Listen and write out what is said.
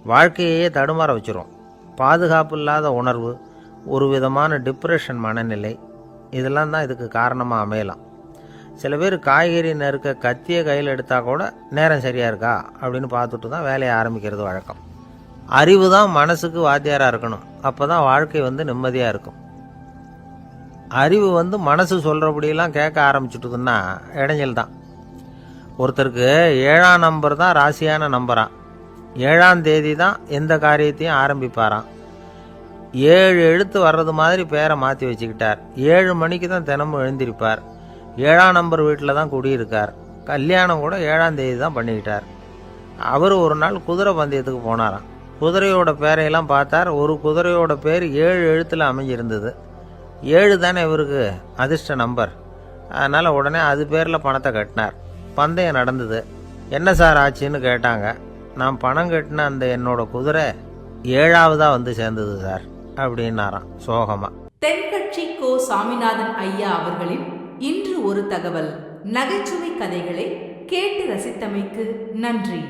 வாழ்க்கையே தடுமாற வச்சிரும். பாதுகாப்பு இல்லாத உணர்வு, ஒரு விதமான டிப்ரெஷன் மனநிலை, இதெல்லாம் தான் இதுக்கு காரணமாக அமையலாம். சில பேர் காய்கறி நறுக்க கத்தியை கையில் எடுத்தால் கூட நேரம் சரியாக இருக்கா அப்படின்னு பார்த்துட்டு தான் வேலையை ஆரம்பிக்கிறது வழக்கம். அறிவு தான் மனசுக்கு வாத்தியாராக இருக்கணும். அப்போ தான் வாழ்க்கை நிம்மதியாக இருக்கும். அறிவு மனசு சொல்கிறபடியெல்லாம் கேட்க ஆரம்பிச்சுட்டுதுன்னா இடைஞ்சல் தான். ஒருத்தருக்கு 7ஆம் நம்பர் தான் ராசியான நம்பரான். 7ஆம் தேதி தான் எந்த காரியத்தையும் ஆரம்பிப்பாராம். 7 எழுத்து வர்றது மாதிரி பேரை மாற்றி வச்சுக்கிட்டார். 7 மணிக்கு தான் தினமும் எழுந்திருப்பார். 7ஆம் நம்பர் வீட்டில் தான் குடியிருக்கார். கல்யாணம் கூட 7ஆம் தேதி தான் பண்ணிக்கிட்டார். அவர் ஒரு நாள் குதிரை பந்தயத்துக்கு போனாராம். குதிரையோட பேரையெல்லாம் பார்த்தார். ஒரு குதிரையோட பேர் 7 எழுத்தில் அமைஞ்சிருந்தது. 7 தானே இவருக்கு அதிர்ஷ்ட நம்பர். அதனால் உடனே அது பேரில் பணத்தை கட்டினார். பந்தயம் நடந்தது. என்ன சார் ஆச்சுன்னு கேட்டாங்க. நான் பணம் கட்டின அந்த என்னோட குதிரை 7ஆவதாக சேர்ந்தது சார் அப்படின்னாராம் சோகமாக. தென்கட்சி கோ சாமிநாதன் ஐயா அவர்களின் இன்று ஒரு தகவல் நகைச்சுவை கதைகளை கேட்டு ரசித்தமைக்கு நன்றி.